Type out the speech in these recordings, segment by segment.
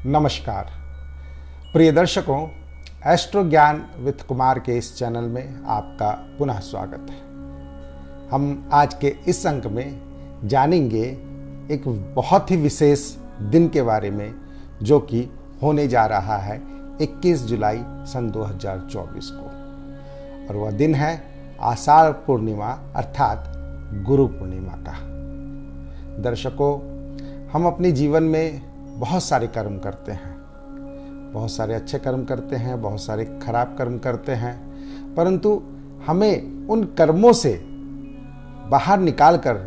नमस्कार प्रिय दर्शकों, एस्ट्रो ज्ञान विद कुमार के इस चैनल में आपका पुनः स्वागत है। हम आज के इस अंक में जानेंगे एक बहुत ही विशेष दिन के बारे में जो कि होने जा रहा है 21 जुलाई सन 2024 को, और वह दिन है आषाढ़ पूर्णिमा अर्थात गुरु पूर्णिमा का। दर्शकों, हम अपने जीवन में बहुत सारे कर्म करते हैं, बहुत सारे अच्छे कर्म करते हैं, बहुत सारे खराब कर्म करते हैं, परंतु हमें उन कर्मों से बाहर निकालकर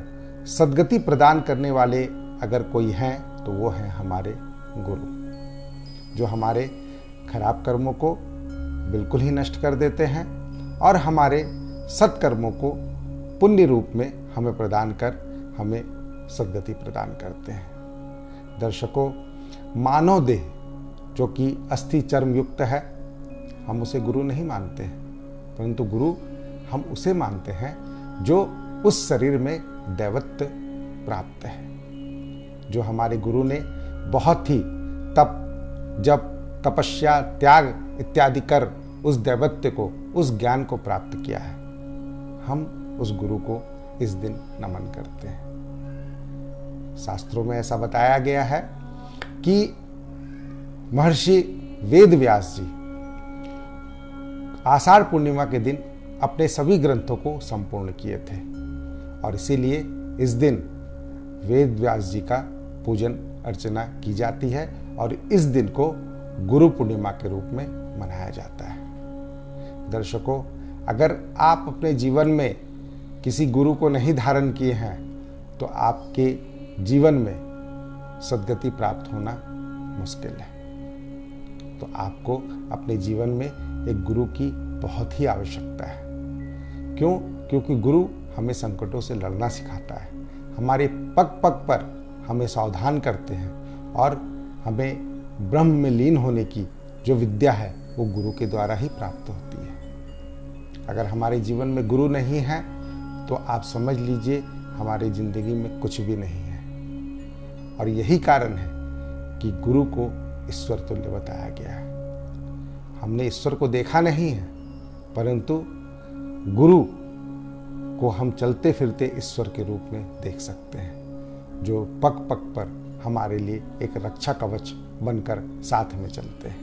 सद्गति प्रदान करने वाले अगर कोई हैं तो वो हैं हमारे गुरु, जो हमारे खराब कर्मों को बिल्कुल ही नष्ट कर देते हैं और हमारे सत्कर्मों को पुण्य रूप में हमें प्रदान कर हमें सद्गति प्रदान करते हैं। दर्शकों, मानव देह जो कि अस्थि चर्म युक्त है, हम उसे गुरु नहीं मानते हैं, परंतु गुरु हम उसे मानते हैं जो उस शरीर में दैवत्व प्राप्त है, जो हमारे गुरु ने बहुत ही तप जप तपस्या त्याग इत्यादि कर उस दैवत्व को, उस ज्ञान को प्राप्त किया है। हम उस गुरु को इस दिन नमन करते हैं। शास्त्रों में ऐसा बताया गया है कि महर्षि वेद व्यास जी आषाढ़ पूर्णिमा के दिन अपने सभी ग्रंथों को संपूर्ण किए थे, और इसीलिए इस दिन वेद व्यास जी का पूजन अर्चना की जाती है और इस दिन को गुरु पूर्णिमा के रूप में मनाया जाता है। दर्शकों, अगर आप अपने जीवन में किसी गुरु को नहीं धारण किए हैं तो आपके जीवन में सद्गति प्राप्त होना मुश्किल है। तो आपको अपने जीवन में एक गुरु की बहुत ही आवश्यकता है। क्यों? क्योंकि गुरु हमें संकटों से लड़ना सिखाता है, हमारे पग पग पर हमें सावधान करते हैं और हमें ब्रह्म में लीन होने की जो विद्या है वो गुरु के द्वारा ही प्राप्त होती है। अगर हमारे जीवन में गुरु नहीं है तो आप समझ लीजिए हमारी जिंदगी में कुछ भी नहीं है। और यही कारण है कि गुरु को ईश्वर तुल्य बताया गया है। हमने ईश्वर को देखा नहीं है, परंतु गुरु को हम चलते फिरते ईश्वर के रूप में देख सकते हैं, जो पग पग पर हमारे लिए एक रक्षा कवच बनकर साथ में चलते हैं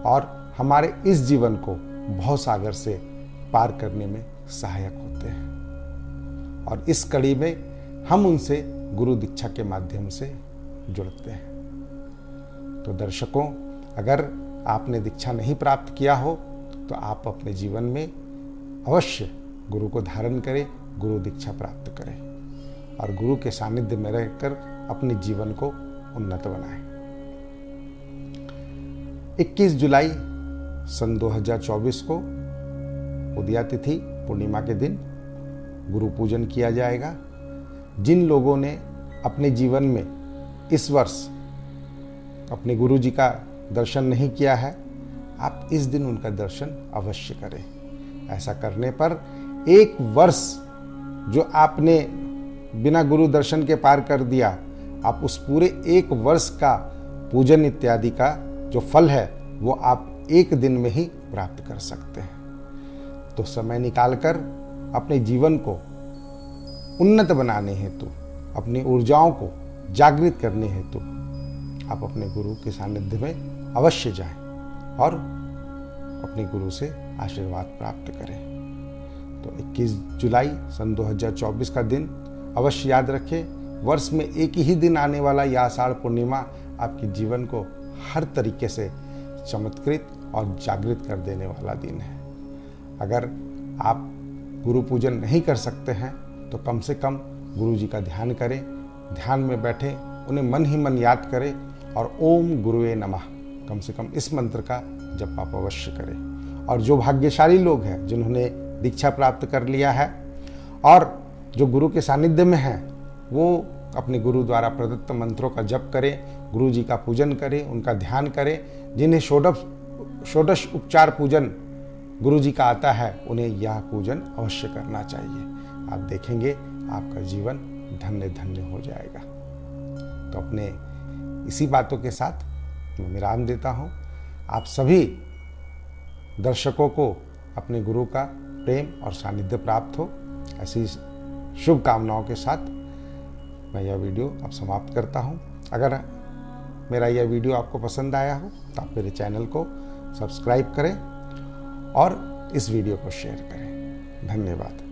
और हमारे इस जीवन को भवसागर से पार करने में सहायक होते हैं। और इस कड़ी में हम उनसे गुरु दीक्षा के माध्यम से जुड़ते हैं। तो दर्शकों, अगर आपने दीक्षा नहीं प्राप्त किया हो तो आप अपने जीवन में अवश्य गुरु को धारण करें, गुरु दीक्षा प्राप्त करें और गुरु के सानिध्य में रहकर अपने जीवन को उन्नत बनाएं। 21 जुलाई सन 2024 को उदया तिथि पूर्णिमा के दिन गुरु पूजन किया जाएगा। जिन लोगों ने अपने जीवन में इस वर्ष अपने गुरु जी का दर्शन नहीं किया है, आप इस दिन उनका दर्शन अवश्य करें। ऐसा करने पर एक वर्ष जो आपने बिना गुरु दर्शन के पार कर दिया, आप उस पूरे एक वर्ष का पूजन इत्यादि का जो फल है वो आप एक दिन में ही प्राप्त कर सकते हैं। तो समय निकालकर अपने जीवन को उन्नत बनाने हेतु, अपनी ऊर्जाओं को जागृत करने हेतु आप अपने गुरु के सानिध्य में अवश्य जाएं और अपने गुरु से आशीर्वाद प्राप्त करें। तो 21 जुलाई सन 2024 का दिन अवश्य याद रखें। वर्ष में एक ही दिन आने वाला यह आषाढ़ पूर्णिमा आपके जीवन को हर तरीके से चमत्कृत और जागृत कर देने वाला दिन है। अगर आप गुरु पूजन नहीं कर सकते हैं तो कम से कम गुरु जी का ध्यान करें, ध्यान में बैठें, उन्हें मन ही मन याद करें और ओम गुरुवे नमः कम से कम इस मंत्र का जप आप अवश्य करें। और जो भाग्यशाली लोग हैं जिन्होंने दीक्षा प्राप्त कर लिया है और जो गुरु के सानिध्य में हैं, वो अपने गुरु द्वारा प्रदत्त मंत्रों का जप करें, गुरु जी का पूजन करें, उनका ध्यान करें। जिन्हें षोडश उपचार पूजन गुरु जी का आता है, उन्हें यह पूजन अवश्य करना चाहिए। आप देखेंगे आपका जीवन धन्य धन्य हो जाएगा। तो अपने इसी बातों के साथ मैं विराम देता हूँ। आप सभी दर्शकों को अपने गुरु का प्रेम और सानिध्य प्राप्त हो, ऐसी शुभकामनाओं के साथ मैं यह वीडियो अब समाप्त करता हूँ। अगर मेरा यह वीडियो आपको पसंद आया हो तो आप मेरे चैनल को सब्सक्राइब करें और इस वीडियो को शेयर करें। धन्यवाद।